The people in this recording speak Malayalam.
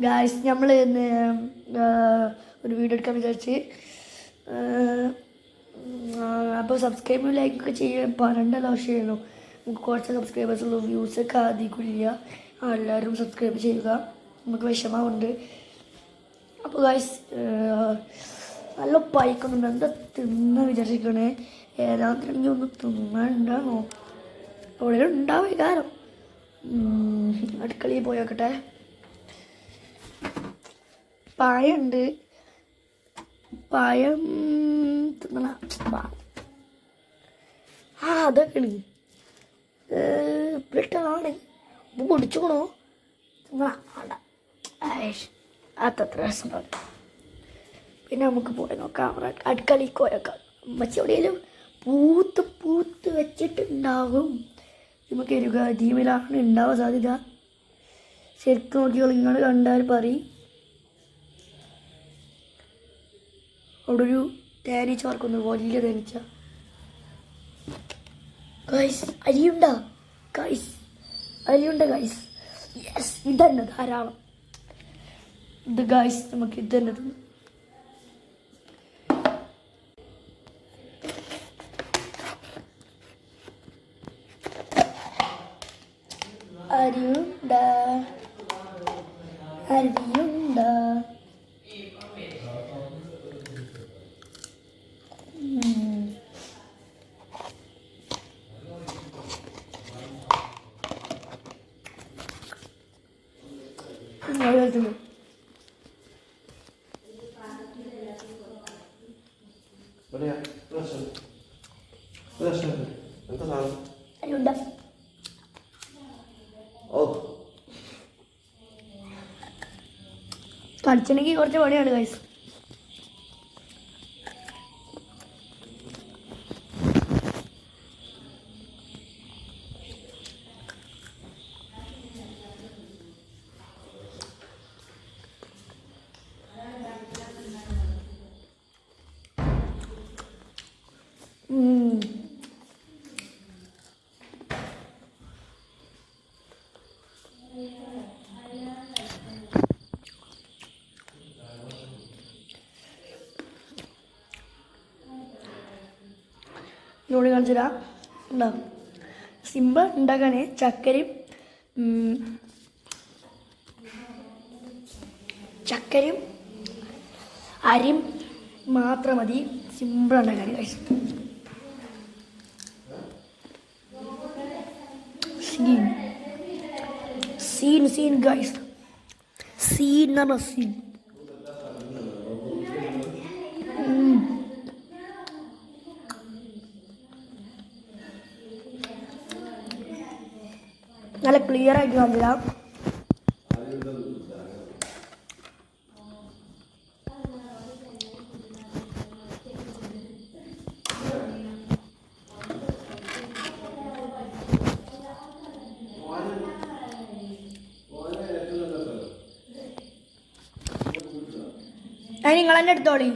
ഗായ്സ് നമ്മൾ ഇന്ന് ഒരു വീഡിയോ എടുക്കാൻ വിചാരിച്ച് അപ്പോൾ സബ്സ്ക്രൈബ് ലൈക്കൊക്കെ ചെയ്യാൻ പറയേണ്ടല്ലോ ചെയ്യുന്നു. നമുക്ക് കുറച്ച് സബ്സ്ക്രൈബേഴ്സുള്ള വ്യൂസൊക്കെ അധികമില്ല. എല്ലാവരും സബ്സ്ക്രൈബ് ചെയ്യുക, നമുക്ക് വിഷമമുണ്ട്. അപ്പോൾ ഗായ്സ് നല്ല പൈക്കൊന്നുണ്ട്. എന്താ തിന്നാൻ വിചാരിച്ചിരിക്കണേ, ഏതാണെന്നുണ്ടെങ്കിൽ ഒന്ന് തിന്നാനുണ്ടാകുമോ? എവിടെ ഉണ്ടാവും വികാരം. അടുക്കളയിൽ പോയി നോക്കട്ടെ. പഴമുണ്ട്, പഴം തിന്നണ. അതൊക്കെയാണ് ഇപ്പിട്ടാണ് പൊടിച്ചോണോ തിന്നണ. അതത്ര രസം. പിന്നെ നമുക്ക് പോയി നോക്കാം, അടുക്കളയിൽ പോയേക്കാം. അമ്മച്ചി എവിടെയെങ്കിലും പൂത്ത് വെച്ചിട്ടുണ്ടാകും. നമുക്ക് ടീമിലാണ് ഉണ്ടാവാൻ സാധ്യത. ശരിക്കും നോക്കിയോളൂ, നിങ്ങൾ കണ്ടാൽ പറയും. അവിടെ ഒരു തേനീച്ച വർക്കുന്നു, വലിയ തേനീച്ച. Guys അരിയുണ്ട, guys. യെസ്, ഇതന്നെ ധാരാളം. ഇത് ഗൈസ് നമുക്ക് ഇത് തന്നെ തിന്നു. അരിയുണ്ട. അരിയുണ്ട്. കടിച്ചെങ്കിൽ കുറച്ച് പണിയാണ് ഗൈസ്. നോടി കാണിച്ചില്ല ഉണ്ടാവും. സിമ്പിൾ ഉണ്ടാക്കാനേ. ചക്കരയും അരിയും മാത്രം മതി സിമ്പിൾ ഉണ്ടാക്കാൻ ഗൈസ്. സീൻ ഗൈസ്, സീൻ എന്ന് പറഞ്ഞ സീൻ. നല്ല ക്ലിയർ ആയിട്ട് കാണില്ല. അത് നിങ്ങൾ തന്നെ എടുത്തോളി.